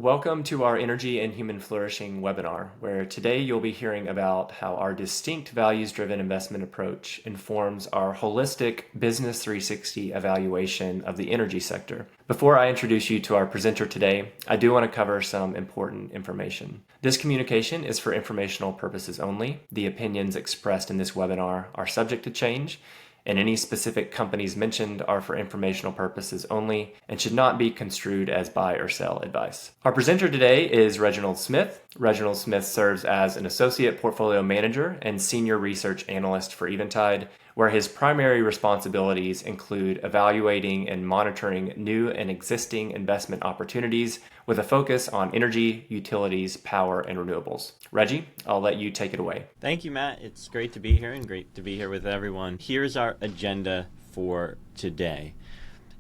Welcome to our Energy and Human Flourishing webinar, where today you'll be hearing about how our distinct values-driven investment approach informs our holistic Business 360 evaluation of the energy sector. Before I introduce you to our presenter today, I do want to cover some important information. This communication is for informational purposes only. The opinions expressed in this webinar are subject to change, and any specific companies mentioned are for informational purposes only and should not be construed as buy or sell advice. Our presenter today is Reginald Smith. Reginald Smith serves as an associate portfolio manager and senior research analyst for Eventide, where his primary responsibilities include evaluating and monitoring new and existing investment opportunities with a focus on energy, utilities, power, and renewables. Reggie, I'll let you take it away. Thank you, Matt. It's great to be here and great to be here with everyone. Here's our agenda for today.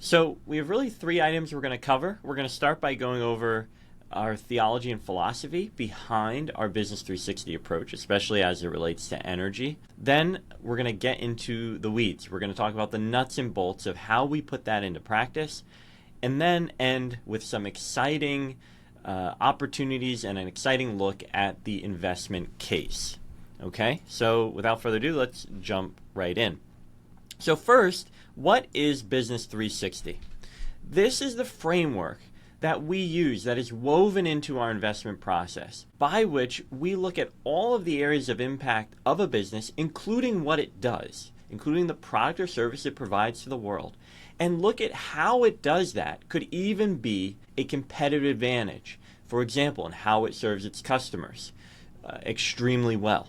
So we have really three items we're going to cover. We're going to start by going over our theology and philosophy behind our Business 360 approach, especially as it relates to energy. Then we're going to get into the weeds. We're going to talk about the nuts and bolts of how we put that into practice, and then end with some exciting opportunities and an exciting look at the investment case. Okay, so without further ado, let's jump right in. So first, what is Business 360? This is the framework that we use that is woven into our investment process, by which we look at all of the areas of impact of a business, including what it does, including the product or service it provides to the world, and look at how it does that could even be a competitive advantage. For example, in how it serves its customers extremely well.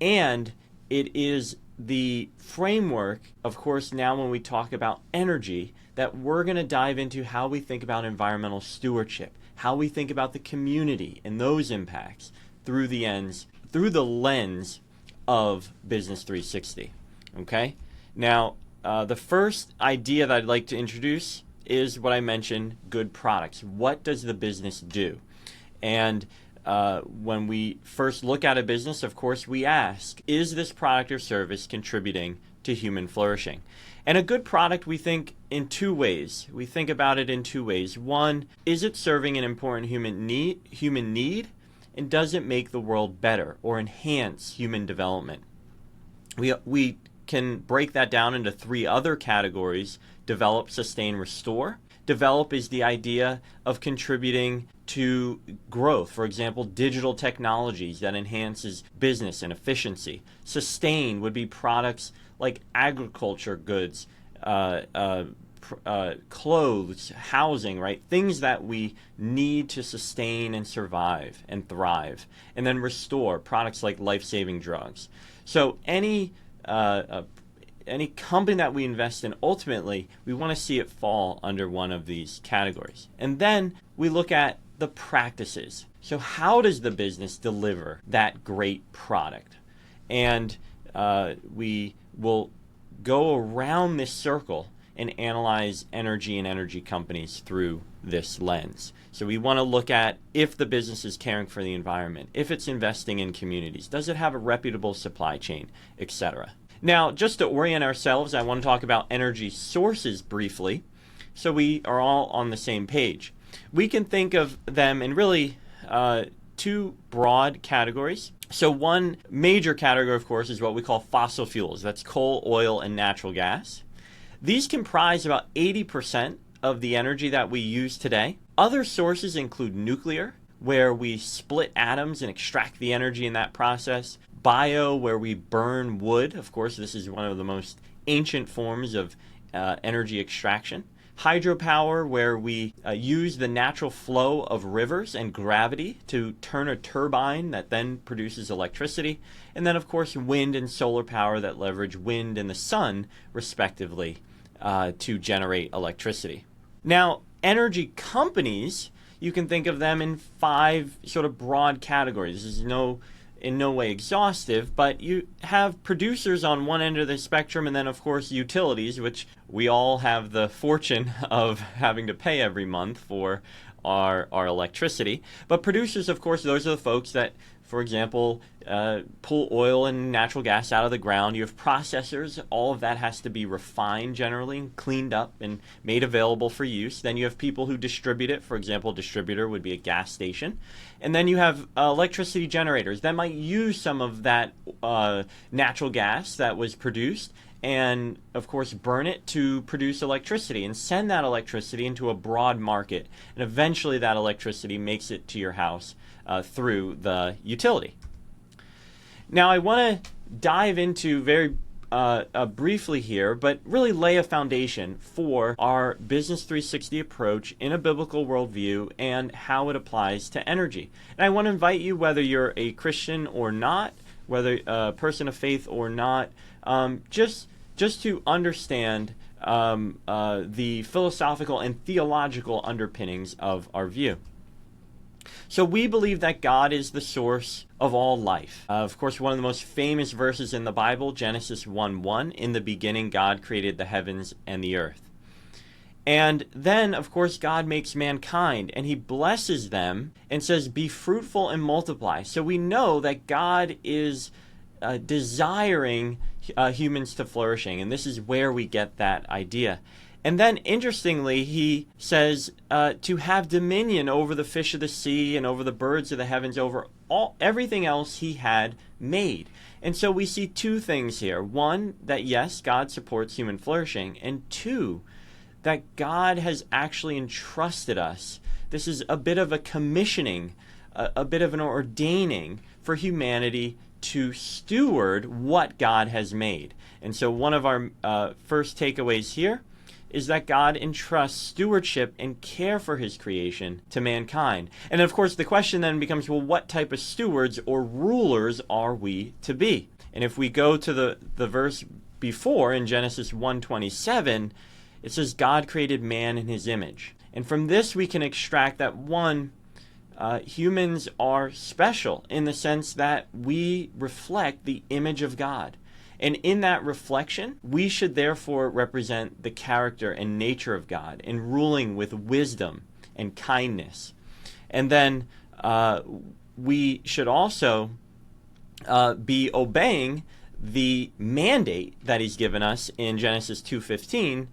And it is the framework, of course, now when we talk about energy, that we're going to dive into how we think about environmental stewardship, how we think about the community and those impacts through the lens of Business 360. Okay? Now, the first idea that I'd like to introduce is what I mentioned, good products. What does the business do? And when we first look at a business, of course, we ask, is this product or service contributing to human flourishing? And a good product, we think in two ways. We think about it in two ways. One, is it serving an important human need? And does it make the world better or enhance human development? We can break that down into three other categories: develop, sustain, restore. Develop is the idea of contributing to growth. For example, digital technologies that enhances business and efficiency. Sustain would be products like agriculture goods, clothes, housing, right? Things that we need to sustain and survive and thrive. And then restore, products like life-saving drugs. So any company that we invest in, ultimately, we want to see it fall under one of these categories. And then we look at the practices. So how does the business deliver that great product? And we will go around this circle and analyze energy and energy companies through this lens. So we want to look at if the business is caring for the environment, if it's investing in communities, does it have a reputable supply chain, etc. Now, just to orient ourselves, I want to talk about energy sources briefly, so we are all on the same page. We can think of them in really two broad categories. So one major category, of course, is what we call fossil fuels. That's coal, oil, and natural gas. These comprise about 80% of the energy that we use today. Other sources include nuclear, where we split atoms and extract the energy in that process. Bio, where we burn wood. Of course, this is one of the most ancient forms of energy extraction. Hydropower, where we use the natural flow of rivers and gravity to turn a turbine that then produces electricity. And then, of course, wind and solar power that leverage wind and the sun, respectively, to generate electricity. Now, energy companies, you can think of them in five sort of broad categories. This is in no way exhaustive, but you have producers on one end of the spectrum, and then of course utilities, which we all have the fortune of having to pay every month for our electricity. But producers, of course, those are the folks that, for example, pull oil and natural gas out of the ground. You have processors. All of that has to be refined generally and cleaned up and made available for use. Then you have people who distribute it. For example, a distributor would be a gas station. And then you have electricity generators that might use some of that natural gas that was produced and, of course, burn it to produce electricity and send that electricity into a broad market. And eventually that electricity makes it to your house through the utility. Now, I want to dive into very briefly here, but really lay a foundation for our Business 360 approach in a biblical worldview and how it applies to energy. And I want to invite you, whether you're a Christian or not, whether a person of faith or not, just to understand the philosophical and theological underpinnings of our view. So we believe that God is the source of all life. Of course, one of the most famous verses in the Bible, Genesis 1:1, in the beginning God created the heavens and the earth. And then, of course, God makes mankind, and he blesses them and says, be fruitful and multiply. So we know that God is desiring humans to flourishing, and this is where we get that idea. And then, interestingly, he says to have dominion over the fish of the sea and over the birds of the heavens, over everything else he had made. And so we see two things here. One, that yes, God supports human flourishing. And two, that God has actually entrusted us. This is a bit of a commissioning, a bit of an ordaining for humanity to steward what God has made. And so one of our first takeaways here is that God entrusts stewardship and care for his creation to mankind. And of course, the question then becomes, well, what type of stewards or rulers are we to be? And if we go to the verse before in Genesis 1:27, it says God created man in his image. And from this we can extract that one, humans are special in the sense that we reflect the image of God. And in that reflection, we should therefore represent the character and nature of God in ruling with wisdom and kindness. And then we should also be obeying the mandate that he's given us in Genesis 2:15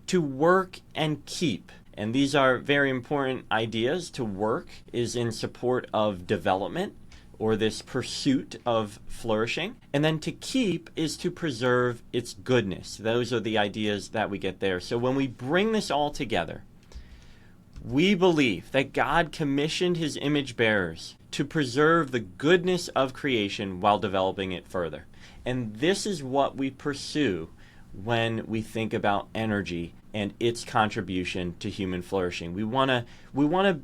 to work and keep. And these are very important ideas. To work is in support of development, or this pursuit of flourishing. And then to keep is to preserve its goodness. Those are the ideas that we get there. So when we bring this all together, we believe that God commissioned his image bearers to preserve the goodness of creation while developing it further. And this is what we pursue when we think about energy and its contribution to human flourishing. We want to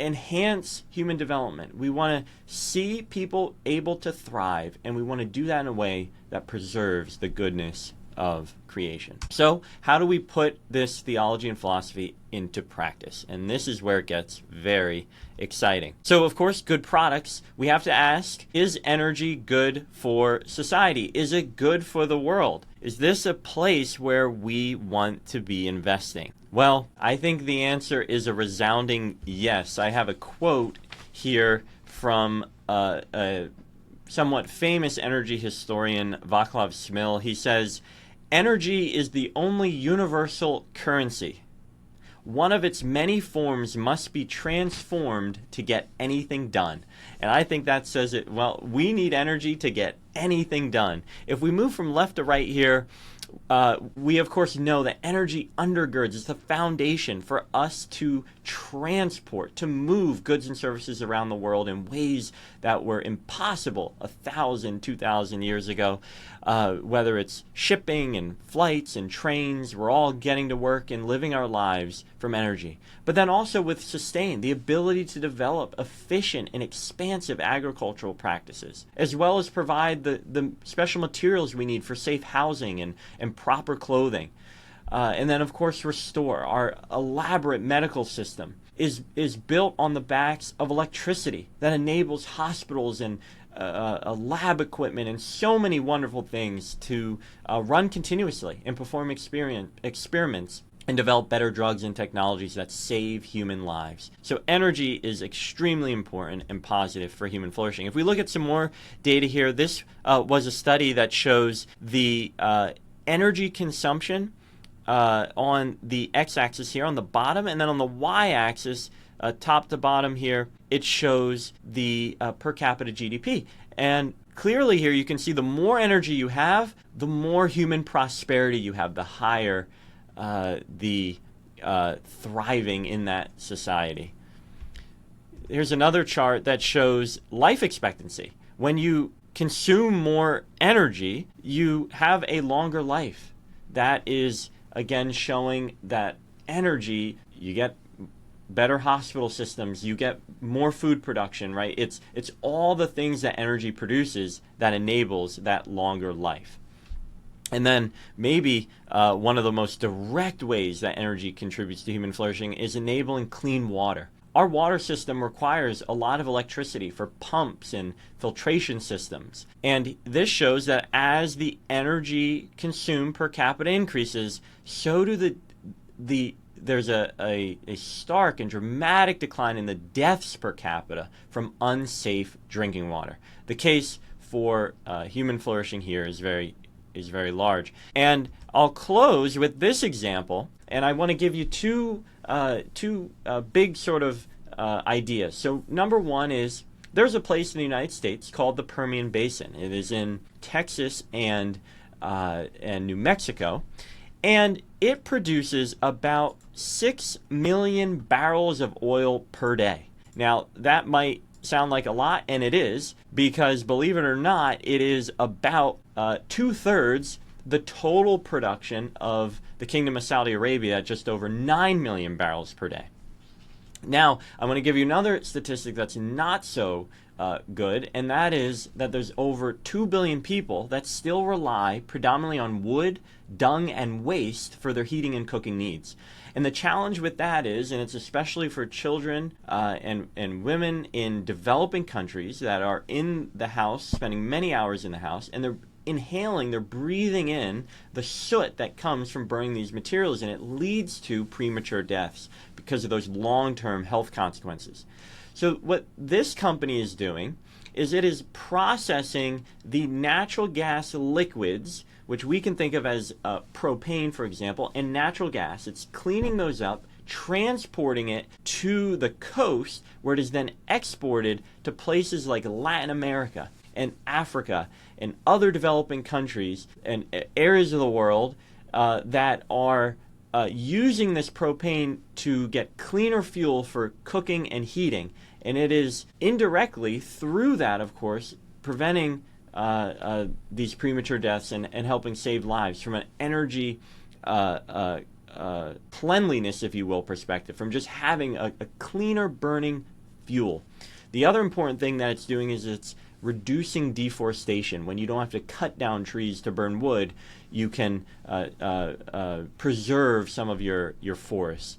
enhance human development. We want to see people able to thrive, and we want to do that in a way that preserves the goodness of creation. So how do we put this theology and philosophy into practice? And this is where it gets very exciting. So, of course, good products. We have to ask, is energy good for society? Is it good for the world? Is this a place where we want to be investing? Well, I think the answer is a resounding yes. I have a quote here from a somewhat famous energy historian, Vaclav Smil. He says, energy is the only universal currency. One of its many forms must be transformed to get anything done. And I think that says it. Well, we need energy to get anything done. If we move from left to right here, we of course know that energy undergirds, is the foundation for us to transport, to move goods and services around the world in ways that were impossible 1,000, 2,000 years ago. Whether it's shipping and flights and trains, we're all getting to work and living our lives from energy. But then also with sustain, the ability to develop efficient and expansive agricultural practices, as well as provide the special materials we need for safe housing and proper clothing. And then, of course, restore. Our elaborate medical system is built on the backs of electricity that enables hospitals and lab equipment and so many wonderful things to run continuously and perform experiments and develop better drugs and technologies that save human lives. So energy is extremely important and positive for human flourishing. If we look at some more data here, this was a study that shows the energy consumption on the x-axis here on the bottom, and then on the y-axis, top to bottom here, it shows the per capita GDP. And clearly here you can see the more energy you have, the more human prosperity you have, the higher the thriving in that society. Here's another chart that shows life expectancy. When you consume more energy, you have a longer life. That is, again, showing that energy, you get better hospital systems, you get more food production, right? It's all the things that energy produces that enables that longer life. And then maybe one of the most direct ways that energy contributes to human flourishing is enabling clean water. Our water system requires a lot of electricity for pumps and filtration systems. And this shows that as the energy consumed per capita increases, so do there's a stark and dramatic decline in the deaths per capita from unsafe drinking water. The case for human flourishing here is very large. And I'll close with this example, and I want to give you two big sort of ideas. So number one is there's a place in the United States called the Permian Basin. It is in Texas and New Mexico, and it produces about 6 million barrels of oil per day. Now, that might sound like a lot, and it is, because believe it or not, it is about 2/3 the total production of the Kingdom of Saudi Arabia, at just over 9 million barrels per day. Now, I'm going to give you another statistic that's not so good, and that is that there's over 2 billion people that still rely predominantly on wood, dung, and waste for their heating and cooking needs. And the challenge with that is, and it's especially for children and women in developing countries that are in the house, spending many hours in the house, and they're breathing in the soot that comes from burning these materials, and it leads to premature deaths because of those long-term health consequences. So what this company is doing is it is processing the natural gas liquids, which we can think of as propane, for example, and natural gas. It's cleaning those up, transporting it to the coast, where it is then exported to places like Latin America and Africa and other developing countries and areas of the world that are using this propane to get cleaner fuel for cooking and heating. And it is indirectly, through that, of course, preventing these premature deaths and helping save lives from an energy cleanliness, if you will, perspective, from just having a cleaner burning fuel. The other important thing that it's doing is it's reducing deforestation. When you don't have to cut down trees to burn wood, you can preserve some of your forests.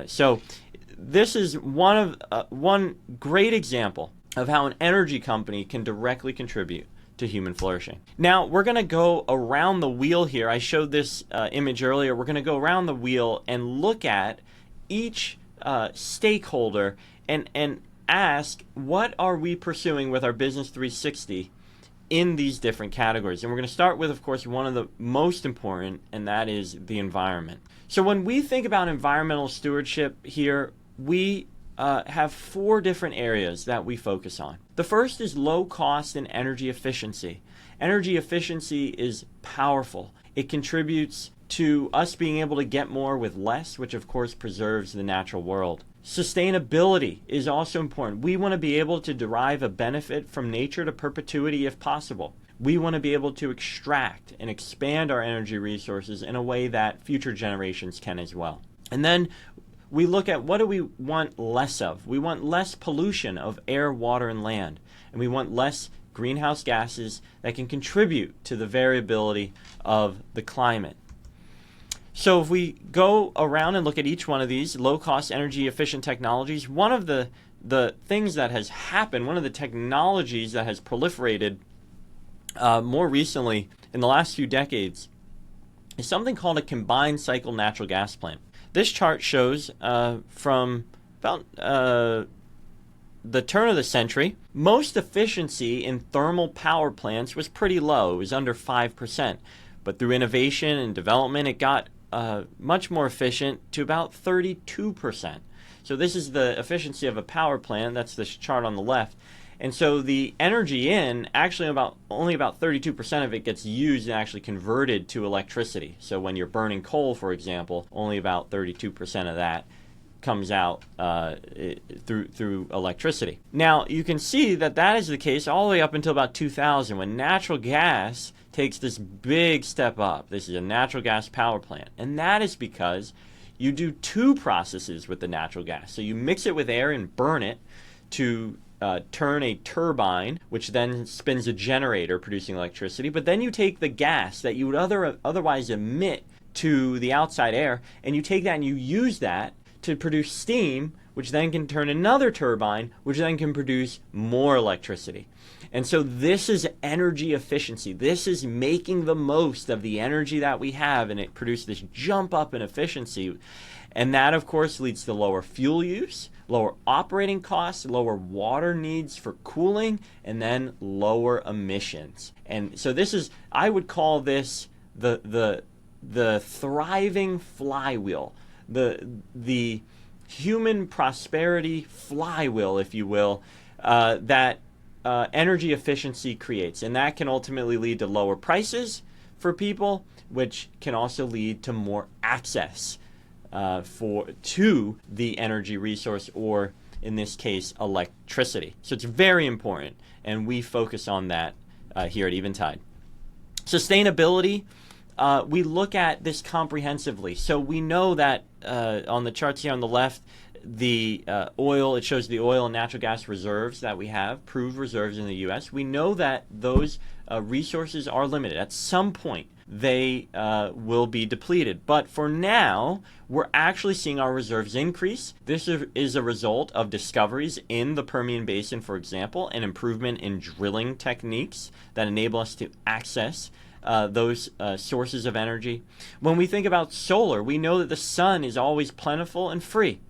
So this is one great example of how an energy company can directly contribute to human flourishing. Now, we're going to go around the wheel here. I showed this image earlier. We're going to go around the wheel and look at each stakeholder and ask, what are we pursuing with our Business 360 in these different categories? And we're going to start with, of course, one of the most important, and that is the environment. So when we think about environmental stewardship here, we have 4 different areas that we focus on. The first is low cost and energy efficiency. Energy efficiency is powerful. It contributes to us being able to get more with less, which of course preserves the natural world. Sustainability is also important. We want to be able to derive a benefit from nature to perpetuity if possible. We want to be able to extract and expand our energy resources in a way that future generations can as well. And then we look at, what do we want less of? We want less pollution of air, water, and land. And we want less greenhouse gases that can contribute to the variability of the climate. So if we go around and look at each one of these low-cost, energy-efficient technologies, one of the things that has happened, one of the technologies that has proliferated more recently in the last few decades is something called a combined cycle natural gas plant. This chart shows from about the turn of the century, most efficiency in thermal power plants was pretty low. It was under 5%. But through innovation and development, it got much more efficient to about 32%. So this is the efficiency of a power plant. That's this chart on the left. And so the energy in, actually only about 32% of it gets used and actually converted to electricity. So when you're burning coal, for example, only about 32% of that comes out through electricity. Now, you can see that that is the case all the way up until about 2000, when natural gas takes this big step up. This is a natural gas power plant. And that is because you do two processes with the natural gas. So you mix it with air and burn it to turn a turbine, which then spins a generator producing electricity. But then you take the gas that you would otherwise emit to the outside air, and you take that and you use that to produce steam, which then can turn another turbine, which then can produce more electricity. And so this is energy efficiency. This is making the most of the energy that we have, and it produces this jump up in efficiency. And that, of course, leads to lower fuel use, lower operating costs, lower water needs for cooling, and then lower emissions. And so this is, I would call this the thriving flywheel. The human prosperity flywheel, if you will, that energy efficiency creates. And that can ultimately lead to lower prices for people, which can also lead to more access to the energy resource, or in this case, electricity. So it's very important, and we focus on that here at Eventide. Sustainability. We look at this comprehensively. So we know that on the charts here on the left, the oil, it shows the oil and natural gas reserves that we have, proved reserves in the U.S. We know that those resources are limited. At some point, they will be depleted. But for now, we're actually seeing our reserves increase. This is a result of discoveries in the Permian Basin, for example, and improvement in drilling techniques that enable us to access those sources of energy. When we think about solar, we know that the sun is always plentiful and free.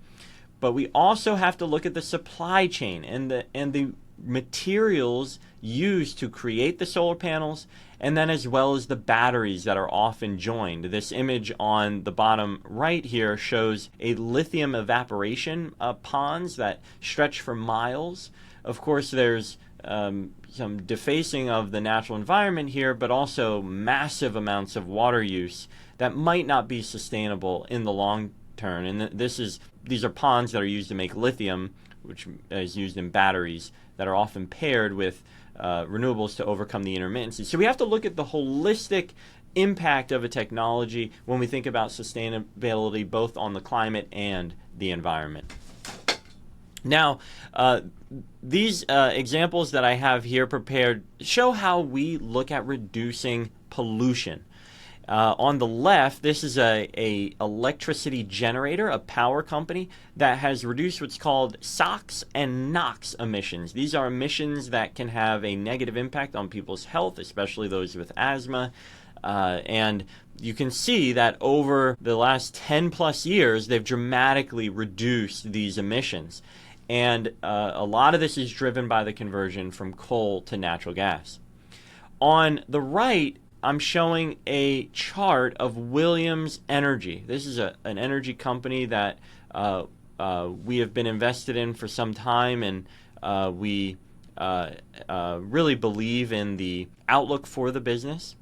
But we also have to look at the supply chain and the materials used to create the solar panels, and then as well as the batteries that are often joined. This image on the bottom right here shows a lithium evaporation ponds that stretch for miles. Of course, there's some defacing of the natural environment here, but also massive amounts of water use that might not be sustainable in the long term. And these are ponds that are used to make lithium, which is used in batteries that are often paired with renewables to overcome the intermittency. So we have to look at the holistic impact of a technology when we think about sustainability, both on the climate and the environment. Now, these examples that I have here prepared show how we look at reducing pollution. On the left, this is a electricity generator, a power company that has reduced what's called SOx and NOx emissions. These are emissions that can have a negative impact on people's health, especially those with asthma. And you can see that over the last 10 plus years, they've dramatically reduced these emissions. And a lot of this is driven by the conversion from coal to natural gas. On the right, I'm showing a chart of Williams Energy. This is an energy company that we have been invested in for some time, and we really believe in the outlook for the business.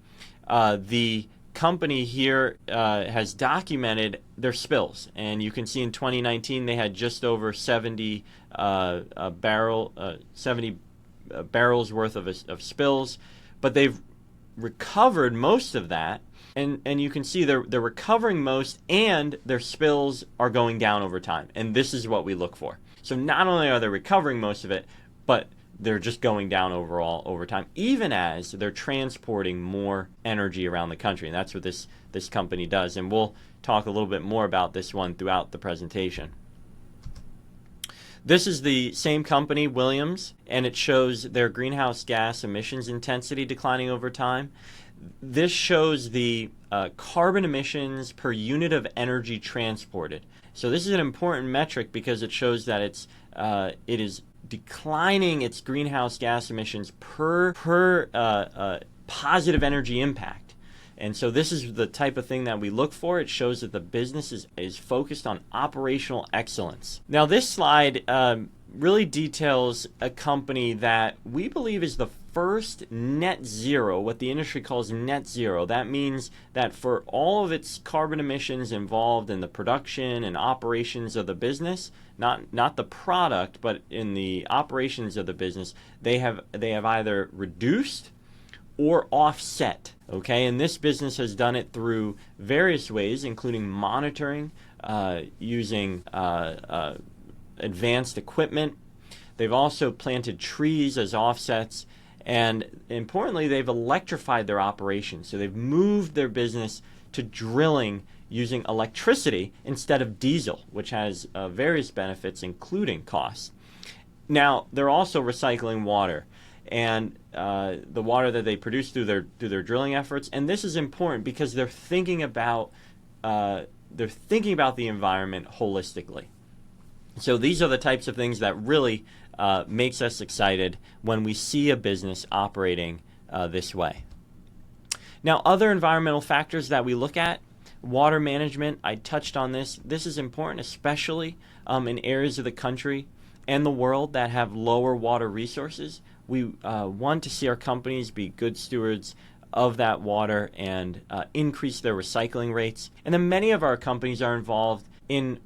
The company here has documented their spills, and you can see in 2019 they had just over 70 barrels worth of spills, but they've recovered most of that, and you can see they're recovering most, and their spills are going down over time, and this is what we look for. So not only are they recovering most of it, but they're just going down overall over time, even as they're transporting more energy around the country, and that's what this company does, and we'll talk a little bit more about this one throughout the presentation. This is the same company, Williams, and it shows their greenhouse gas emissions intensity declining over time. This shows the carbon emissions per unit of energy transported. So this is an important metric because it shows that it is declining its greenhouse gas emissions per positive energy impact. And so this is the type of thing that we look for. It shows that the business is focused on operational excellence. Now this slide really details a company that we believe is the first net zero, what the industry calls net zero. That means that for all of its carbon emissions involved in the production and operations of the business, not the product, but in the operations of the business, they have either reduced or offset. Okay, and this business has done it through various ways, including monitoring, using advanced equipment. They've also planted trees as offsets, and importantly, they've electrified their operations. So they've moved their business to drilling using electricity instead of diesel, which has various benefits, including costs. Now, they're also recycling water, and the water that they produce through their drilling efforts. And this is important because they're thinking about the environment holistically. So these are the types of things that really makes us excited when we see a business operating this way. Now, other environmental factors that we look at, water management, I touched on this. This is important, especially in areas of the country and the world that have lower water resources. We want to see our companies be good stewards of that water and increase their recycling rates. And then many of our companies are involved in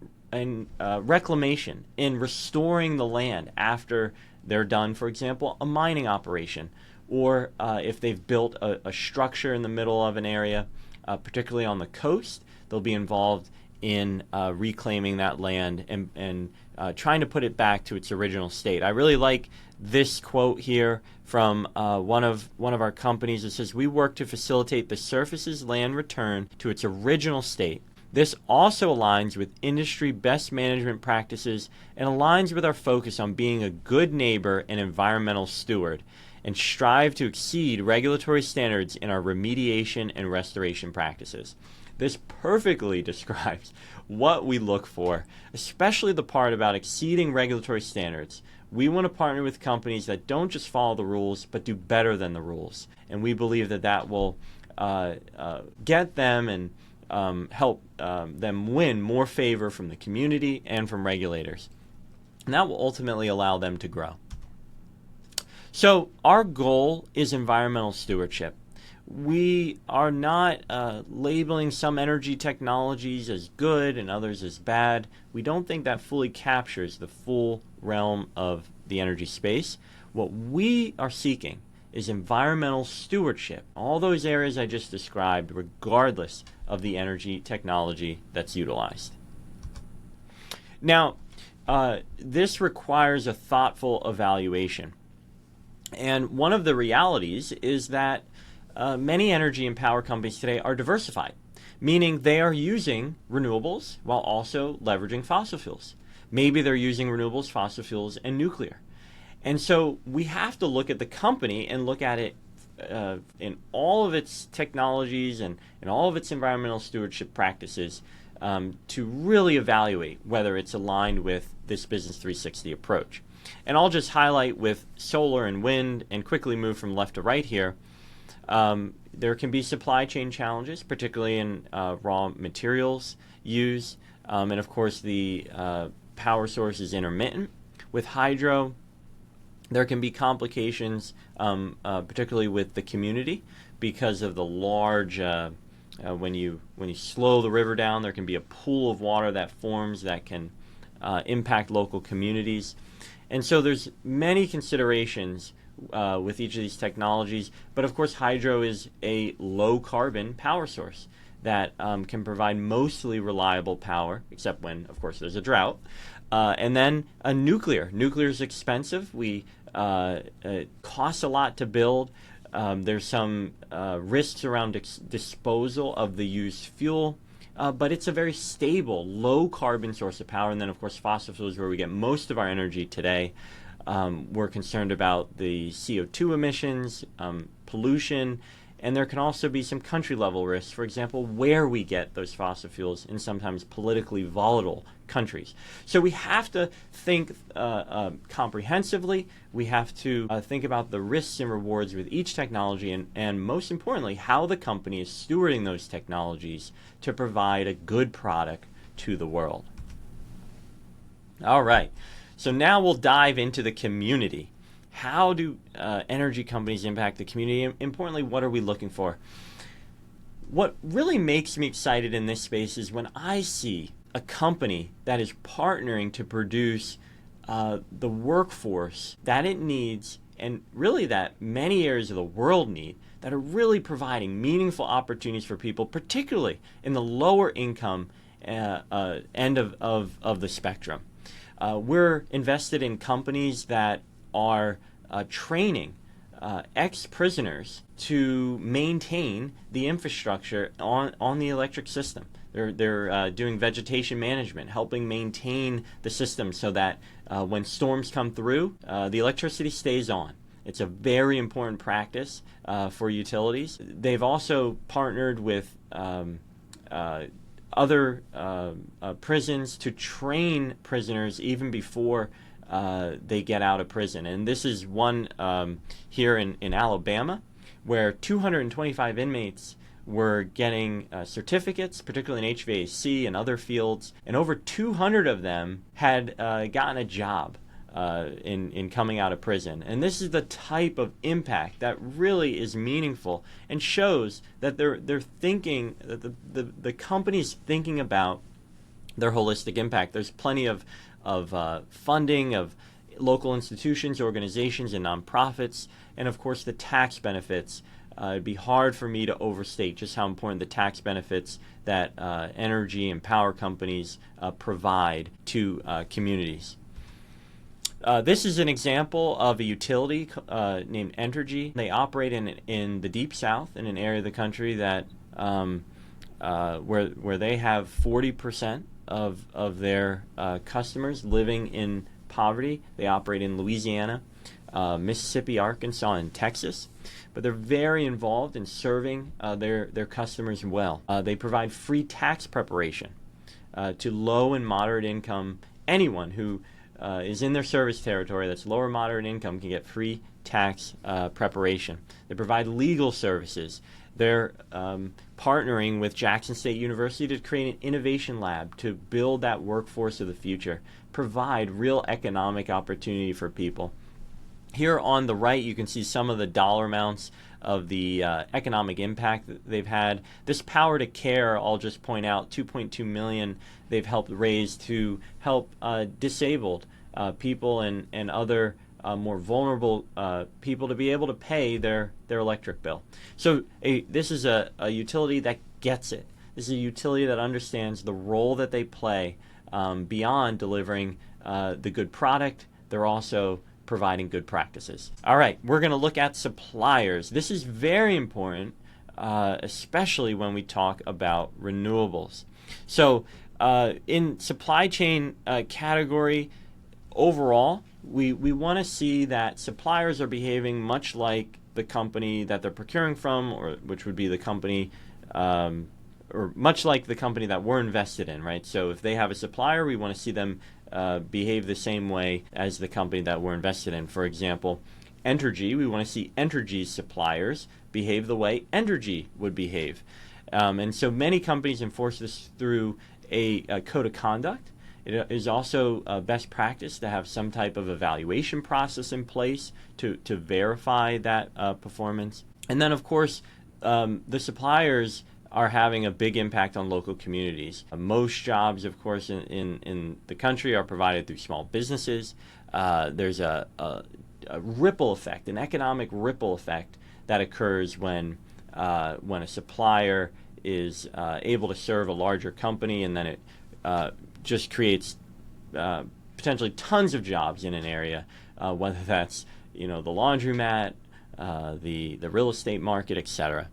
reclamation, in restoring the land after they're done, for example, a mining operation, or if they've built a structure in the middle of an area, particularly on the coast, they'll be involved in reclaiming that land and trying to put it back to its original state. I really like this quote here from one of our companies. It says, "We work to facilitate the surface's land return to its original state. This also aligns with industry best management practices and aligns with our focus on being a good neighbor and environmental steward, and strive to exceed regulatory standards in our remediation and restoration practices." This perfectly describes what we look for, especially the part about exceeding regulatory standards. We want to partner with companies that don't just follow the rules, but do better than the rules. And we believe that will get them and help them win more favor from the community and from regulators. And that will ultimately allow them to grow. So our goal is environmental stewardship. We are not labeling some energy technologies as good and others as bad. We don't think that fully captures the full realm of the energy space. What we are seeking is environmental stewardship, all those areas I just described, regardless of the energy technology that's utilized. Now, this requires a thoughtful evaluation. And one of the realities is that many energy and power companies today are diversified, meaning they are using renewables while also leveraging fossil fuels. Maybe they're using renewables, fossil fuels, and nuclear. And so we have to look at the company and look at it in all of its technologies and in all of its environmental stewardship practices to really evaluate whether it's aligned with this Business 360 approach. And I'll just highlight with solar and wind and quickly move from left to right here. There can be supply chain challenges, particularly in raw materials used. And of course, the power source is intermittent. With hydro, there can be complications, particularly with the community, because of the large, when you slow the river down, there can be a pool of water that forms that can impact local communities. And so there's many considerations with each of these technologies, but of course hydro is a low carbon power source that can provide mostly reliable power, except when, of course, there's a drought. And then nuclear. Nuclear is expensive. It costs a lot to build. There's some risks around disposal of the used fuel, but it's a very stable, low carbon source of power. And then, of course, fossil fuels, where we get most of our energy today. We're concerned about the CO2 emissions, pollution, And there can also be some country level risks, for example, where we get those fossil fuels in sometimes politically volatile countries. So we have to think comprehensively. We have to think about the risks and rewards with each technology, and most importantly, how the company is stewarding those technologies to provide a good product to the world. All right, so now we'll dive into the community. How do energy companies impact the community? And importantly, what are we looking for? What really makes me excited in this space is when I see a company that is partnering to produce the workforce that it needs, and really that many areas of the world need, that are really providing meaningful opportunities for people, particularly in the lower income end of the spectrum. We're invested in companies that are training ex-prisoners to maintain the infrastructure on the electric system. They're doing vegetation management, helping maintain the system so that when storms come through, the electricity stays on. It's a very important practice for utilities. They've also partnered with other prisons to train prisoners even before they get out of prison. And this is one here in Alabama, where 225 inmates were getting certificates, particularly in HVAC and other fields, and over 200 of them had gotten a job in coming out of prison. And this is the type of impact that really is meaningful and shows that they're thinking, that the company's thinking about their holistic impact. There's plenty of funding of local institutions, organizations, and nonprofits, and of course the tax benefits. It'd be hard for me to overstate just how important the tax benefits that energy and power companies provide to communities. This is an example of a utility named Entergy. They operate in the Deep South, in an area of the country that where they have 40% of their customers living in poverty. They operate in Louisiana, Mississippi, Arkansas, and Texas. But they're very involved in serving their customers well. They provide free tax preparation to low and moderate income. Anyone who is in their service territory that's lower moderate income can get free tax preparation. They provide legal services. They're partnering with Jackson State University to create an innovation lab to build that workforce of the future, provide real economic opportunity for people. Here on the right, you can see some of the dollar amounts of the economic impact that they've had. This Power to Care, I'll just point out, $2.2 million they've helped raise to help disabled people and other more vulnerable people to be able to pay their electric bill. So this is a utility that gets it. This is a utility that understands the role that they play beyond delivering the good product. They're also providing good practices. All right, we're going to look at suppliers. This is very important, especially when we talk about renewables. So in supply chain category, overall, we want to see that suppliers are behaving much like the company that they're procuring from, or which would be the company, or much like the company that we're invested in, right? So if they have a supplier, we want to see them behave the same way as the company that we're invested in. For example, Entergy, we want to see Entergy's suppliers behave the way Entergy would behave. And so many companies enforce this through a code of conduct. It is also best practice to have some type of evaluation process in place to verify that performance. And then, of course, the suppliers are having a big impact on local communities. Most jobs, of course, in the country are provided through small businesses. There's a ripple effect, an economic ripple effect that occurs when a supplier is able to serve a larger company, and then it just creates potentially tons of jobs in an area, whether that's the laundromat, the real estate market, etc.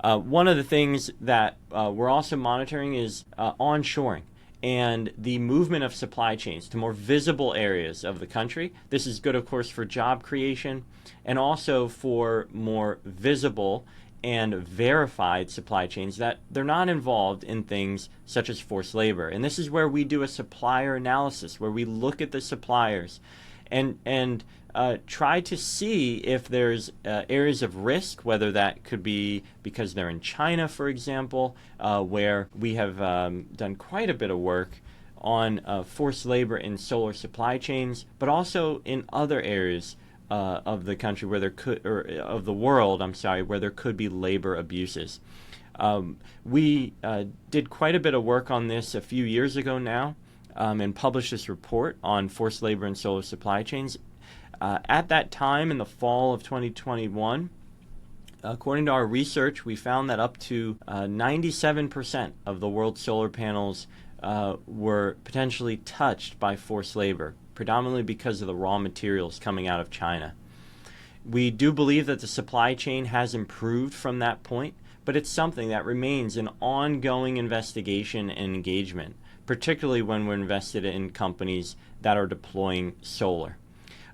One of the things that we're also monitoring is onshoring and the movement of supply chains to more visible areas of the country. This is good, of course, for job creation and also for more visible and verified supply chains, that they're not involved in things such as forced labor. And this is where we do a supplier analysis, where we look at the suppliers and try to see if there's areas of risk, whether that could be because they're in China, for example, where we have done quite a bit of work on forced labor in solar supply chains, but also in other areas of the country where there could, or of the world, I'm sorry, where there could be labor abuses. We did quite a bit of work on this a few years ago now, and published this report on forced labor in solar supply chains. At that time, in the fall of 2021, according to our research, we found that up to 97% of the world's solar panels were potentially touched by forced labor, predominantly because of the raw materials coming out of China. We do believe that the supply chain has improved from that point, but it's something that remains an ongoing investigation and engagement, particularly when we're invested in companies that are deploying solar.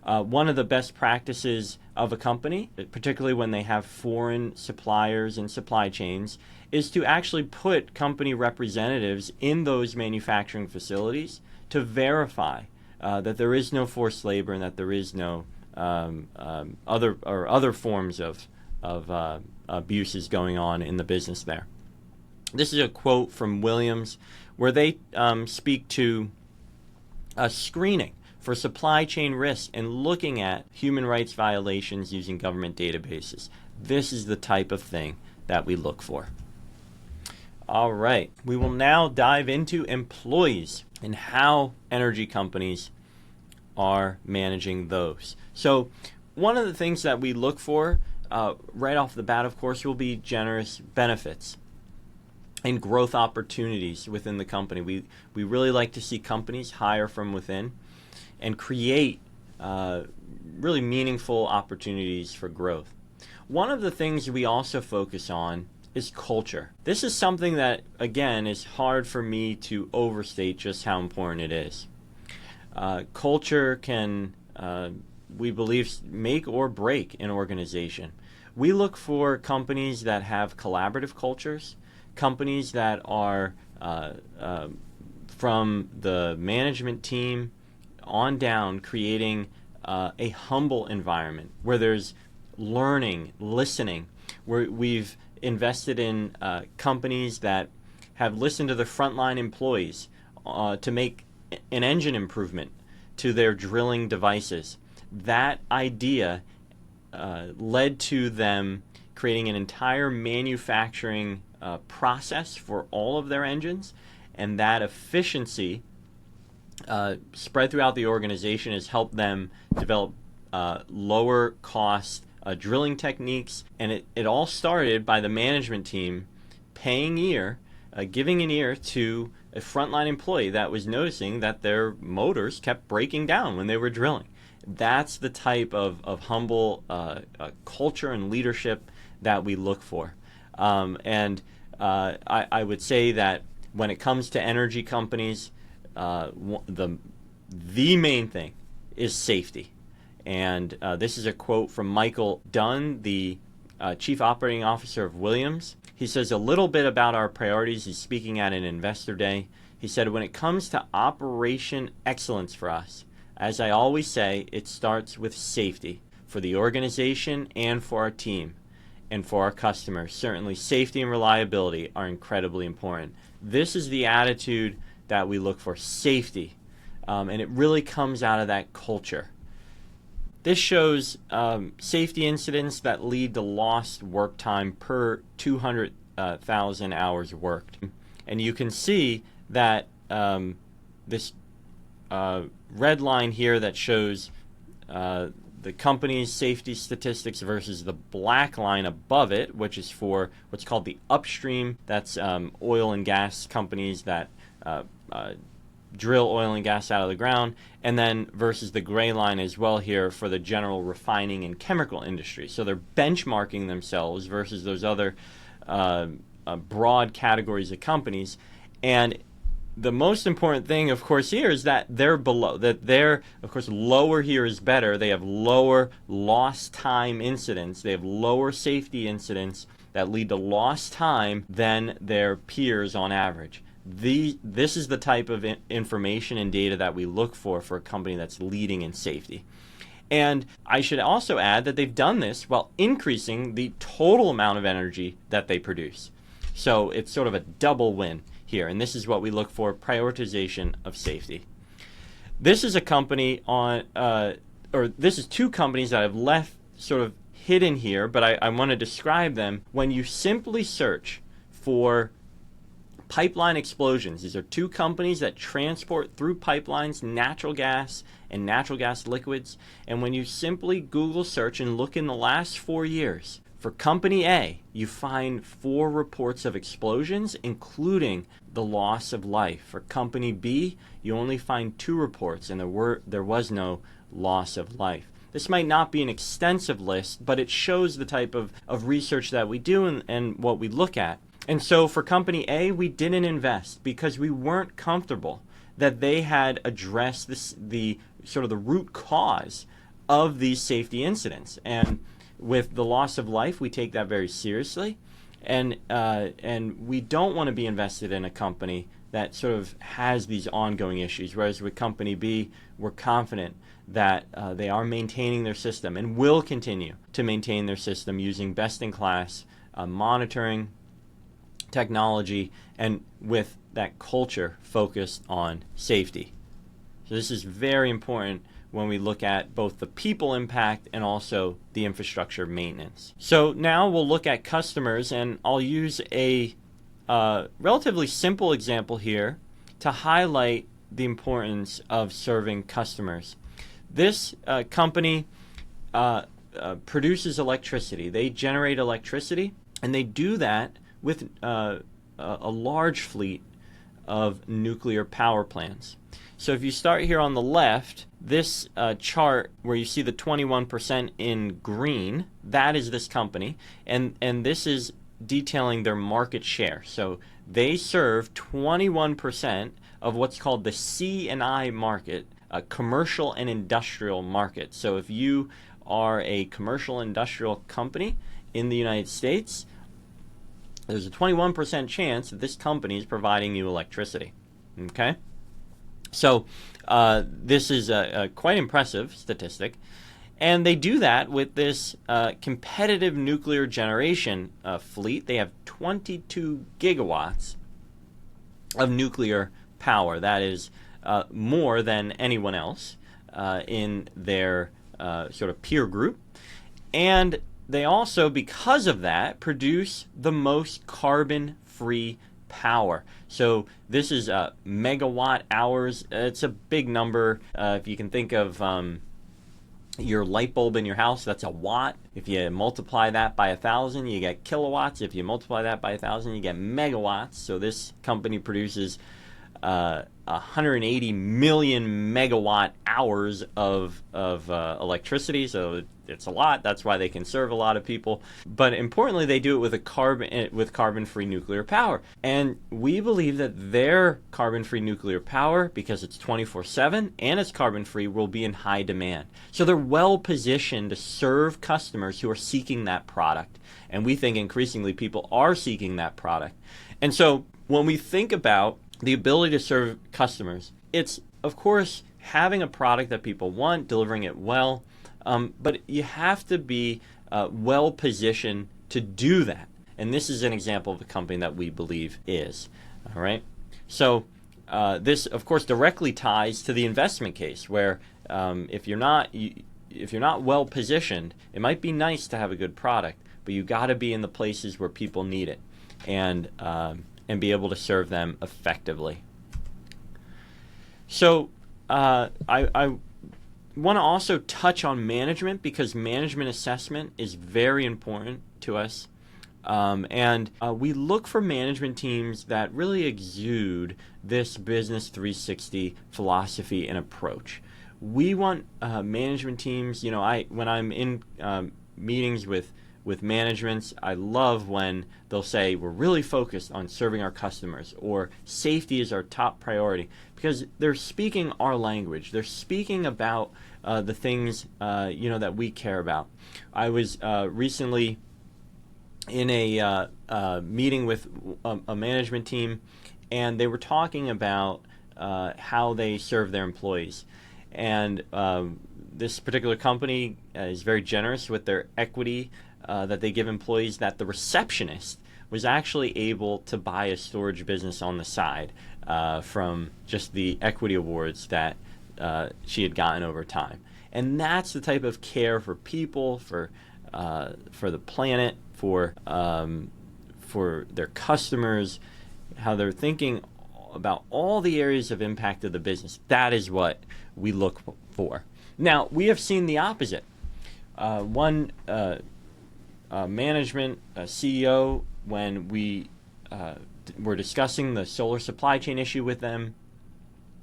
One of the best practices of a company, particularly when they have foreign suppliers and supply chains, is to actually put company representatives in those manufacturing facilities to verify that there is no forced labor and that there is no other forms of abuses going on in the business there. This is a quote from Williams, where they speak to screening for supply chain risk and looking at human rights violations using government databases. This is the type of thing that we look for. All right, we will now dive into employees and how energy companies are managing those. So one of the things that we look for right off the bat, of course, will be generous benefits and growth opportunities within the company. We really like to see companies hire from within and create really meaningful opportunities for growth. One of the things we also focus on is culture. This is something that, again, is hard for me to overstate just how important it is. Culture can, we believe, make or break an organization. We look for companies that have collaborative cultures, companies that are from the management team on down, creating a humble environment where there's learning, listening, where we've invested in companies that have listened to the frontline employees to make an engine improvement to their drilling devices. That idea led to them creating an entire manufacturing process for all of their engines, and that efficiency spread throughout the organization has helped them develop lower cost drilling techniques. And it all started by the management team paying ear, giving an ear to a frontline employee that was noticing that their motors kept breaking down when they were drilling. That's the type of humble culture and leadership that we look for. I would say that when it comes to energy companies, the main thing is safety. And this is a quote from Michael Dunn, the Chief Operating Officer of Williams. He says a little bit about our priorities. He's speaking at an investor day. He said, when it comes to operation excellence for us, as I always say, it starts with safety for the organization and for our team and for our customers. Certainly safety and reliability are incredibly important. This is the attitude that we look for, safety, and it really comes out of that culture. This shows safety incidents that lead to lost work time per 200,000 hours worked. And you can see that this red line here that shows the company's safety statistics versus the black line above it, which is for what's called the upstream. That's oil and gas companies that drill oil and gas out of the ground, and then versus the gray line as well here for the general refining and chemical industry. So they're benchmarking themselves versus those other broad categories of companies. And the most important thing, of course, here is that they're below, that they're, of course, lower here is better. They have lower lost time incidents. They have lower safety incidents that lead to lost time than their peers on average. This is the type of information and data that we look for a company that's leading in safety. And I should also add that they've done this while increasing the total amount of energy that they produce. So it's sort of a double win here. And this is what we look for, prioritization of safety. This is a company this is two companies that I've left sort of hidden here, but I want to describe them. When you simply search for pipeline explosions, these are two companies that transport through pipelines natural gas and natural gas liquids. And when you simply Google search and look in the last 4 years, for company A, you find 4 reports of explosions, including the loss of life. For company B, you only find 2 reports, and there was no loss of life. This might not be an extensive list, but it shows the type of research that we do and what we look at. And so for company A, we didn't invest because we weren't comfortable that they had addressed the root cause of these safety incidents. And with the loss of life, we take that very seriously. And we don't want to be invested in a company that sort of has these ongoing issues. Whereas with company B, we're confident that they are maintaining their system and will continue to maintain their system using best-in-class monitoring technology and with that culture focused on safety. So this is very important when we look at both the people impact and also the infrastructure maintenance. So now we'll look at customers, and I'll use a relatively simple example here to highlight the importance of serving customers. This company produces electricity. They generate electricity, and they do that with a large fleet of nuclear power plants. So if you start here on the left, this chart where you see the 21% in green, that is this company, and this is detailing their market share. So they serve 21% of what's called the C&I market, a commercial and industrial market. So if you are a commercial industrial company in the United States, there's a 21% chance that this company is providing you electricity. Okay? So this is a quite impressive statistic. And they do that with this competitive nuclear generation fleet. They have 22 gigawatts of nuclear power. That is more than anyone else in their sort of peer group. And they also, because of that, produce the most carbon-free power. So this is megawatt hours. It's a big number. If you can think of your light bulb in your house, that's a watt. If you multiply that by 1,000, you get kilowatts. If you multiply that by 1,000, you get megawatts. So this company produces 180 million megawatt hours of electricity. So it's a lot. That's why they can serve a lot of people. But importantly, they do it with carbon-free nuclear power. And we believe that their carbon-free nuclear power, because it's 24/7 and it's carbon-free, will be in high demand. So they're well positioned to serve customers who are seeking that product. And we think increasingly people are seeking that product. And so when we think about the ability to serve customers, it's, of course, having a product that people want, delivering it well, but you have to be well positioned to do that. And this is an example of a company that we believe is. All right. So this, of course, directly ties to the investment case, where if you're not well positioned, it might be nice to have a good product, but you got to be in the places where people need it, and be able to serve them effectively. So I want to also touch on management, because management assessment is very important to us. And we look for management teams that really exude this Business 360 philosophy and approach. We want management teams, when I'm in meetings with managements, I love when they'll say, we're really focused on serving our customers, or safety is our top priority, because they're speaking our language. They're speaking about the things that we care about. I was recently in a meeting with a management team, and they were talking about how they serve their employees. And this particular company is very generous with their equity that they give employees, that the receptionist was actually able to buy a storage business on the side from just the equity awards that she had gotten over time. And that's the type of care for people, for the planet, for their customers, how they're thinking about all the areas of impact of the business. That is what we look for. Now, we have seen the opposite. One management CEO, when we were discussing the solar supply chain issue with them,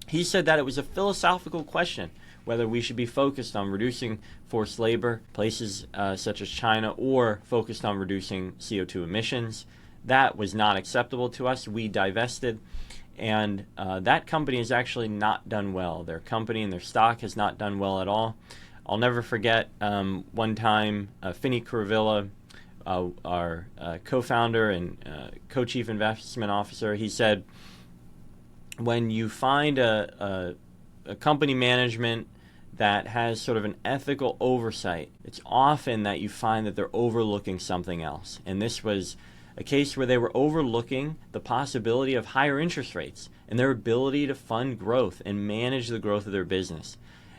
he said that it was a philosophical question whether we should be focused on reducing forced labor, places such as China, or focused on reducing CO2 emissions. That was not acceptable to us. We divested, and that company has actually not done well. Their company and their stock has not done well at all. I'll never forget one time, Finney Curvilla, our co-founder and co-chief investment officer, he said, when you find a company management that has sort of an ethical oversight, it's often that you find that they're overlooking something else. And this was a case where they were overlooking the possibility of higher interest rates and their ability to fund growth and manage the growth of their business.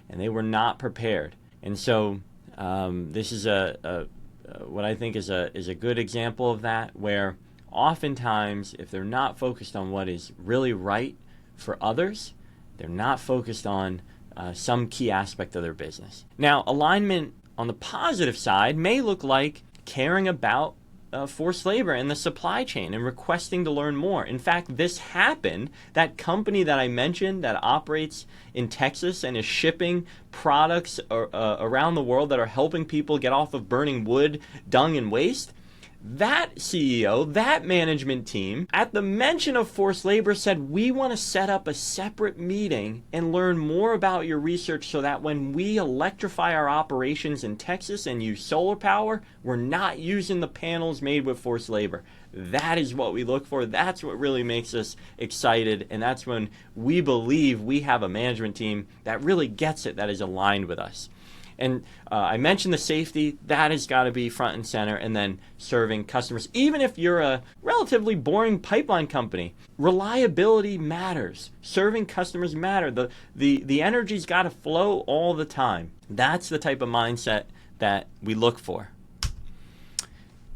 And they were not prepared. And so this is what I think is a good example of that, where oftentimes if they're not focused on what is really right for others, they're not focused on some key aspect of their business. Now, alignment on the positive side may look like caring about forced labor and the supply chain and requesting to learn more. In fact, this happened. That company that I mentioned that operates in Texas and is shipping products around the world that are helping people get off of burning wood, dung, and waste, that CEO, that management team, at the mention of forced labor said, we want to set up a separate meeting and learn more about your research so that when we electrify our operations in Texas and use solar power, we're not using the panels made with forced labor. That is what we look for. That's what really makes us excited. And that's when we believe we have a management team that really gets it, that is aligned with us. And I mentioned the safety. That has got to be front and center, and then serving customers. Even if you're a relatively boring pipeline company, reliability matters. Serving customers matter. The energy's got to flow all the time. That's the type of mindset that we look for.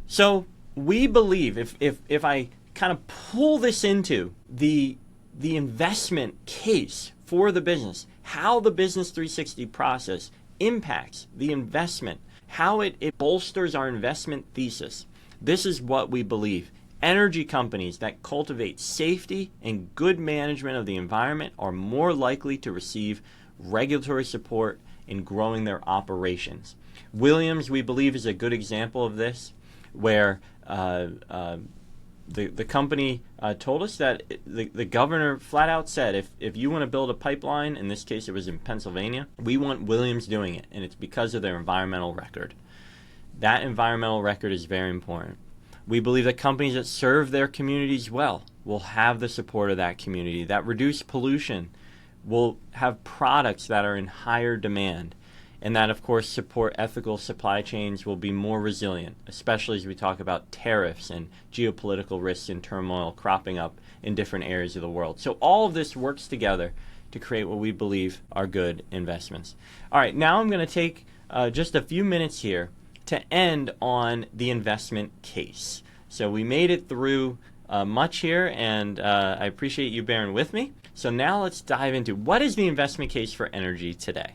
So we believe, if I kind of pull this into the investment case for the business, how the Business 360 process impacts the investment, how it bolsters our investment thesis. This is what we believe. Energy companies that cultivate safety and good management of the environment are more likely to receive regulatory support in growing their operations. Williams, we believe, is a good example of this, where the company told us that the governor flat out said, if you want to build a pipeline, in this case it was in Pennsylvania, we want Williams doing it, and it's because of their environmental record. That environmental record is very important. We believe that companies that serve their communities well will have the support of that community, that reduce pollution, will have products that are in higher demand, and that, of course, support ethical supply chains will be more resilient, especially as we talk about tariffs and geopolitical risks and turmoil cropping up in different areas of the world. So all of this works together to create what we believe are good investments. All right, now I'm going to take just a few minutes here to end on the investment case. So we made it through much here, and I appreciate you bearing with me. So now let's dive into what is the investment case for energy today.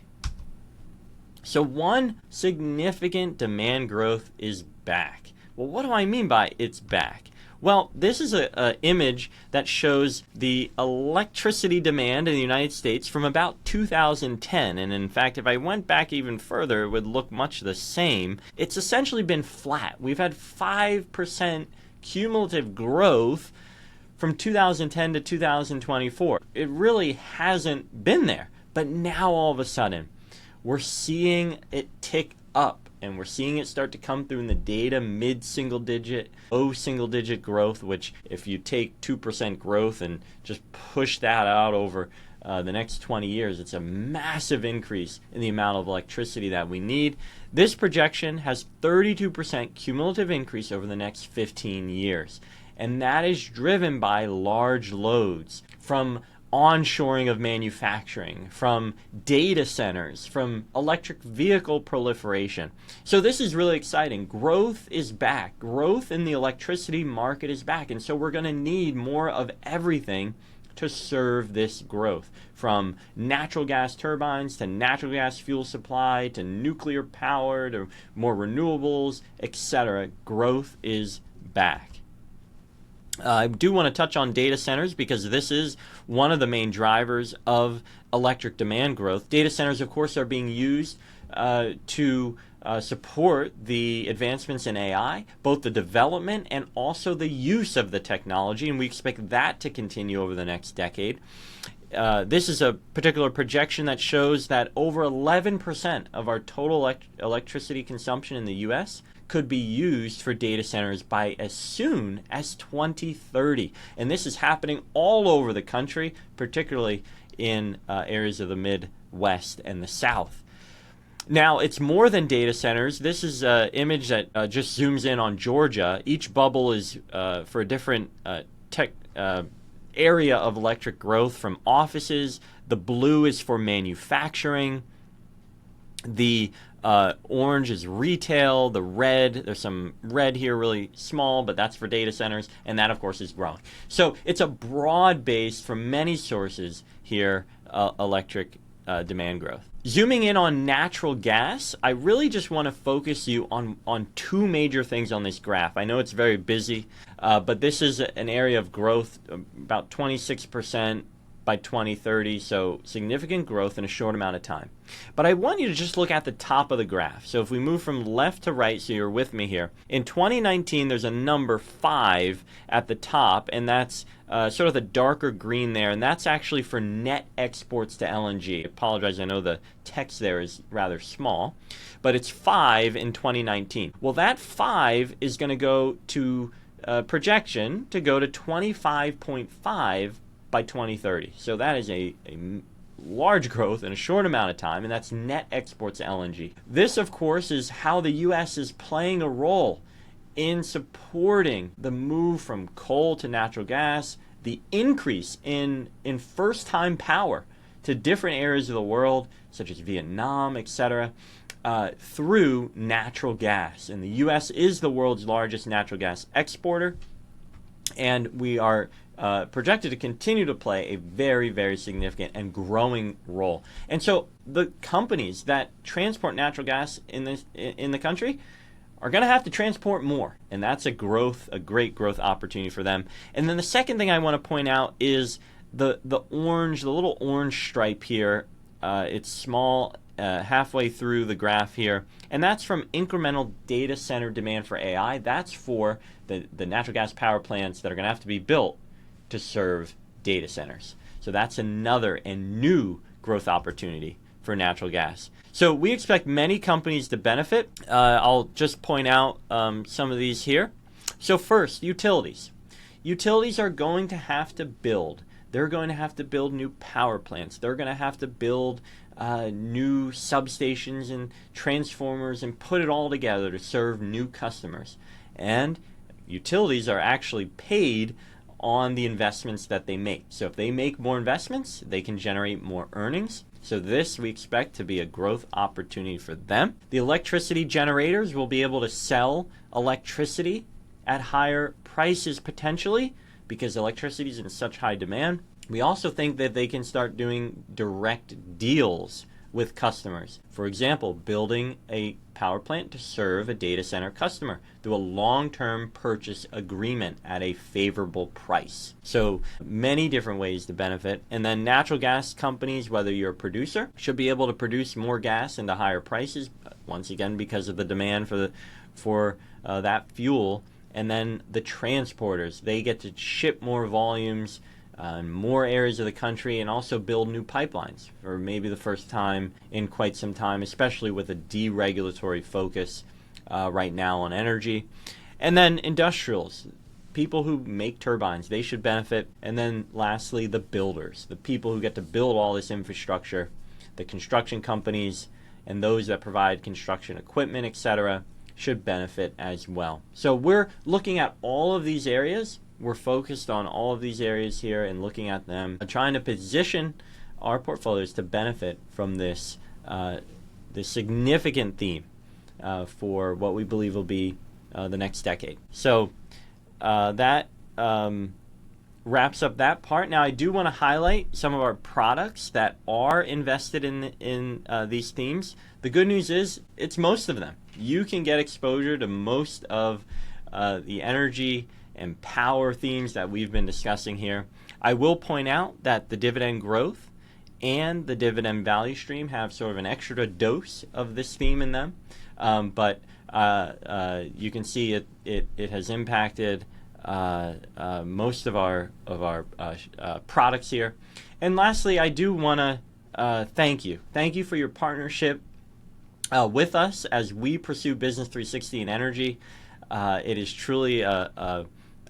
So one, significant demand growth is back. Well, what do I mean by it's back? Well, this is an image that shows the electricity demand in the United States from about 2010. And in fact, if I went back even further, it would look much the same. It's essentially been flat. We've had 5% cumulative growth from 2010 to 2024. It really hasn't been there. But now all of a sudden, we're seeing it tick up. and we're seeing it start to come through in the data, mid-single digit, low single-digit growth, which if you take 2% growth and just push that out over the next 20 years, it's a massive increase in the amount of electricity that we need. This projection has 32% cumulative increase over the next 15 years, and that is driven by large loads from onshoring of manufacturing, from data centers, from electric vehicle proliferation. So this is really exciting. Growth is back. Growth in the electricity market is back. And so we're going to need more of everything to serve this growth, from natural gas turbines to natural gas fuel supply to nuclear power to more renewables, etc. Growth is back. I do want to touch on data centers because this is one of the main drivers of electric demand growth. Data centers, of course, are being used to support the advancements in AI, both the development and also the use of the technology, and we expect that to continue over the next decade. This is a particular projection that shows that over 11% of our total electricity consumption in the U.S. could be used for data centers by as soon as 2030. And this is happening all over the country, particularly in areas of the Midwest and the South. Now, it's more than data centers. This is an image that just zooms in on Georgia. Each bubble is for a different area of electric growth, from offices. The blue is for manufacturing. The orange is retail. The red, there's some red here really small, but that's for data centers. And that, of course, is growing. So it's a broad base from many sources here, electric demand growth. Zooming in on natural gas, I really just want to focus you on two major things on this graph. I know it's very busy, but this is an area of growth, about 26% by 2030, so significant growth in a short amount of time. But I want you to just look at the top of the graph. So if we move from left to right, so you're with me here, in 2019 there's a number 5 at the top, and that's sort of the darker green there, and that's actually for net exports to LNG. I apologize, I know the text there is rather small, but it's 5 in 2019. Well, that 5 is going to go to projection to go to 25.5 by 2030. So that is a large growth in a short amount of time, and that's net exports to LNG. This, of course, is how the U.S. is playing a role in supporting the move from coal to natural gas, the increase in first-time power to different areas of the world, such as Vietnam, etc., through natural gas. And the U.S. is the world's largest natural gas exporter, and we are projected to continue to play a very, very significant and growing role. And so the companies that transport natural gas in the country are going to have to transport more, and that's a great growth opportunity for them. And then the second thing I want to point out is the little orange stripe here. It's small, halfway through the graph here, and that's from incremental data center demand for AI. That's for the natural gas power plants that are going to have to be built to serve data centers. So that's another and new growth opportunity for natural gas. So we expect many companies to benefit. I'll just point out some of these here. So first, utilities. Utilities are going to have to build. They're going to have to build new power plants. They're going to have to build new substations and transformers and put it all together to serve new customers. And utilities are actually paid on the investments that they make. So if they make more investments, they can generate more earnings. So this we expect to be a growth opportunity for them. The electricity generators will be able to sell electricity at higher prices potentially because electricity is in such high demand. We also think that they can start doing direct deals with customers. For example, building a power plant to serve a data center customer through a long-term purchase agreement at a favorable price. So many different ways to benefit. And then natural gas companies, whether you're a producer, should be able to produce more gas into higher prices, once again because of the demand for that fuel. And then the transporters, they get to ship more volumes in more areas of the country, and also build new pipelines for maybe the first time in quite some time, especially with a deregulatory focus right now on energy. And then industrials, people who make turbines, they should benefit. And then lastly, the builders, the people who get to build all this infrastructure, the construction companies, and those that provide construction equipment, etc., should benefit as well. So we're looking at all of these areas. We're focused on all of these areas here and looking at them, trying to position our portfolios to benefit from this significant theme for what we believe will be the next decade. So that wraps up that part. Now, I do want to highlight some of our products that are invested in these themes. The good news is it's most of them. You can get exposure to most of the energy and power themes that we've been discussing here. I will point out that the dividend growth and the dividend value stream have sort of an extra dose of this theme in them, but you can see it has impacted most of our products here. And lastly, I do want to thank you for your partnership with us as we pursue Business 360 and energy. It is truly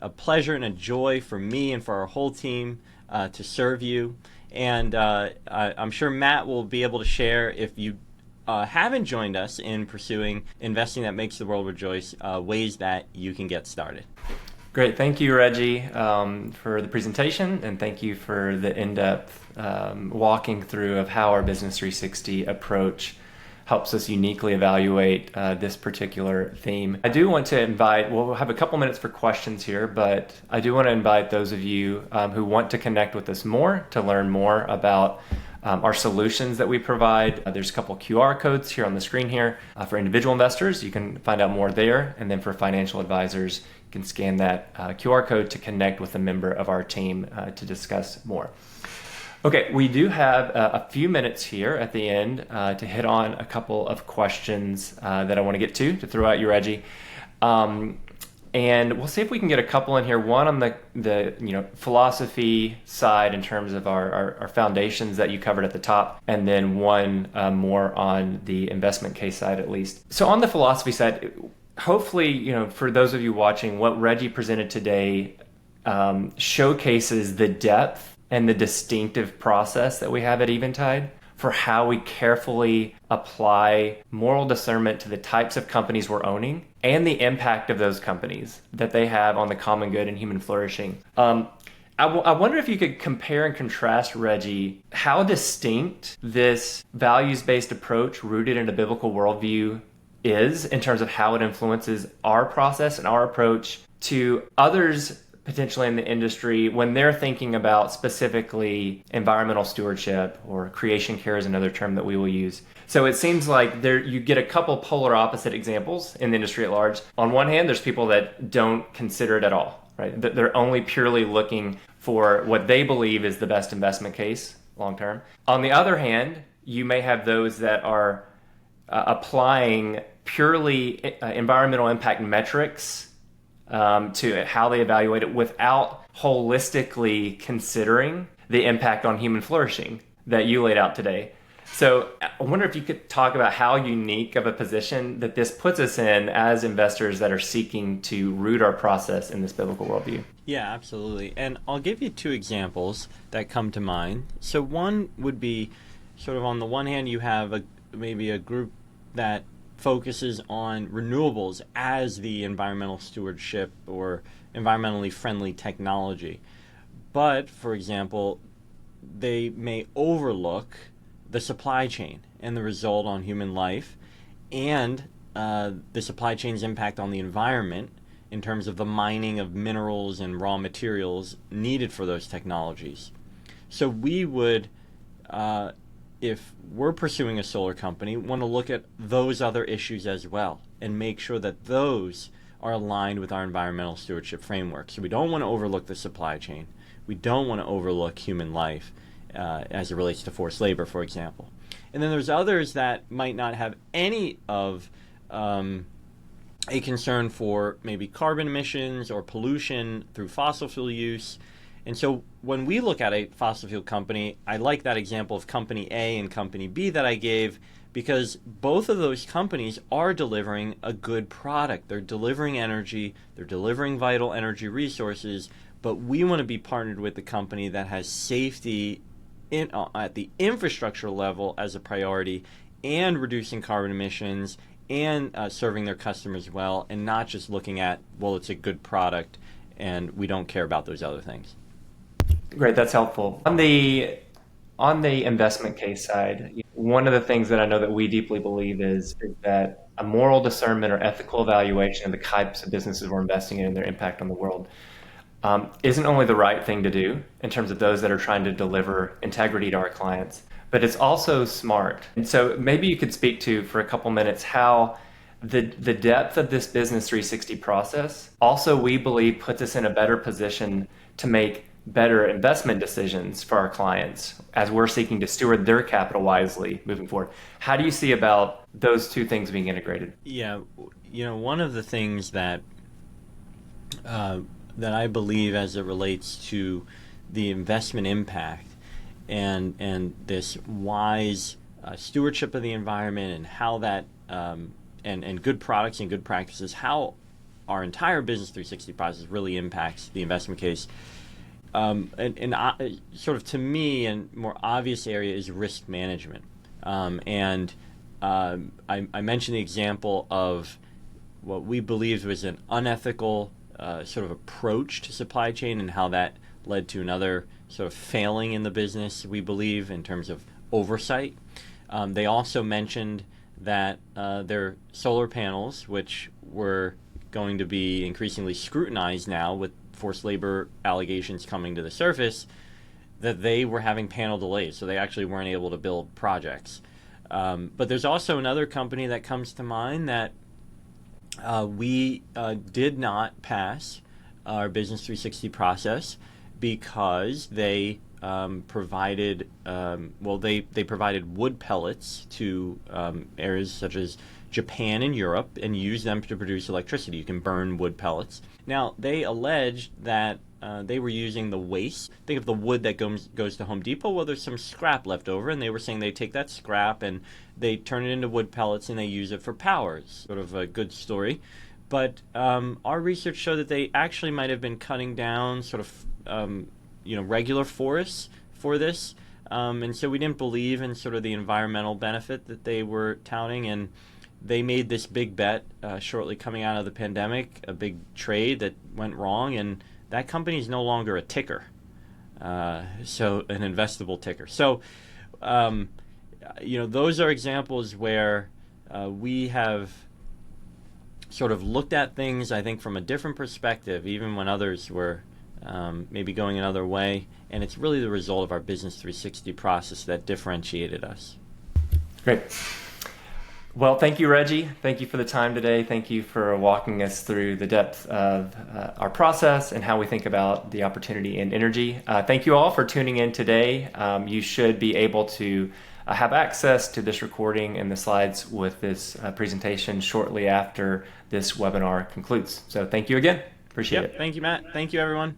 a pleasure and a joy for me and for our whole team to serve you. And I'm sure Matt will be able to share, if you haven't joined us in pursuing investing that makes the world rejoice, ways that you can get started. Great. Thank you, Reggie, for the presentation, and thank you for the in-depth walking through of how our Business 360 approach helps us uniquely evaluate this particular theme. I do want to invite, we'll have a couple minutes for questions here, but I do want to invite those of you who want to connect with us more, to learn more about our solutions that we provide. There's a couple QR codes here on the screen here. For individual investors, you can find out more there. And then for financial advisors, you can scan that QR code to connect with a member of our team to discuss more. Okay, we do have a few minutes here at the end to hit on a couple of questions that I want to get to throw at you, Reggie. And we'll see if we can get a couple in here. One on the philosophy side in terms of our foundations that you covered at the top, and then one more on the investment case side at least. So on the philosophy side, hopefully, for those of you watching, what Reggie presented today showcases the depth and the distinctive process that we have at Eventide for how we carefully apply moral discernment to the types of companies we're owning and the impact of those companies that they have on the common good and human flourishing. I wonder if you could compare and contrast, Reggie, how distinct this values-based approach rooted in a biblical worldview is in terms of how it influences our process and our approach to others potentially in the industry when they're thinking about specifically environmental stewardship, or creation care is another term that we will use. So it seems like you get a couple polar opposite examples in the industry at large. On one hand, there's people that don't consider it at all, right? They're only purely looking for what they believe is the best investment case long term. On the other hand, you may have those that are applying purely environmental impact metrics to how they evaluate it without holistically considering the impact on human flourishing that you laid out today. So I wonder if you could talk about how unique of a position that this puts us in as investors that are seeking to root our process in this biblical worldview. Yeah, absolutely. And I'll give you two examples that come to mind. So one would be sort of on the one hand, you have maybe a group that focuses on renewables as the environmental stewardship or environmentally friendly technology. But, for example, they may overlook the supply chain and the result on human life and the supply chain's impact on the environment in terms of the mining of minerals and raw materials needed for those technologies. So we would, if we're pursuing a solar company, want to look at those other issues as well and make sure that those are aligned with our environmental stewardship framework. So we don't want to overlook the supply chain. We don't want to overlook human life as it relates to forced labor, for example. And then there's others that might not have any of a concern for maybe carbon emissions or pollution through fossil fuel use. And so when we look at a fossil fuel company, I like that example of company A and company B that I gave, because both of those companies are delivering a good product. They're delivering energy, they're delivering vital energy resources, but we want to be partnered with the company that has safety at the infrastructure level as a priority, and reducing carbon emissions, and serving their customers well, and not just looking at, well, it's a good product and we don't care about those other things. Great, that's helpful. On the investment case side, one of the things that I know that we deeply believe is that a moral discernment or ethical evaluation of the types of businesses we're investing in and their impact on the world isn't only the right thing to do in terms of those that are trying to deliver integrity to our clients, but it's also smart. And so maybe you could speak to, for a couple minutes, how the depth of this Business 360 process also, we believe, puts us in a better position to make better investment decisions for our clients as we're seeking to steward their capital wisely moving forward. How do you see about those two things being integrated? Yeah, one of the things that that I believe as it relates to the investment impact and this wise stewardship of the environment, and how that and good products and good practices, how our entire Business 360 process really impacts the investment case. Sort of, to me, a more obvious area is risk management. I mentioned the example of what we believed was an unethical sort of approach to supply chain, and how that led to another sort of failing in the business, we believe, in terms of oversight. They also mentioned that their solar panels, which were going to be increasingly scrutinized now with forced labor allegations coming to the surface, that they were having panel delays, so they actually weren't able to build projects. But there's also another company that comes to mind that we did not pass our Business 360 process because they provided they provided wood pellets to areas such as Japan and Europe, and used them to produce electricity. You can burn wood pellets. Now, they alleged that they were using the waste. Think of the wood that goes to Home Depot. Well, there's some scrap left over, and they were saying they take that scrap and they turn it into wood pellets and they use it for power. It's sort of a good story. But our research showed that they actually might have been cutting down sort of regular forests for this. And so we didn't believe in sort of the environmental benefit that they were touting, and they made this big bet shortly coming out of the pandemic, a big trade that went wrong, and that company is no longer a ticker, so an investable ticker. So, those are examples where we have sort of looked at things, I think, from a different perspective, even when others were maybe going another way, and it's really the result of our Business 360 process that differentiated us. Great. Well, thank you, Reggie. Thank you for the time today. Thank you for walking us through the depth of our process and how we think about the opportunity in energy. Thank you all for tuning in today. You should be able to have access to this recording and the slides with this presentation shortly after this webinar concludes. So thank you again. Appreciate it. Thank you, Matt. Thank you, everyone.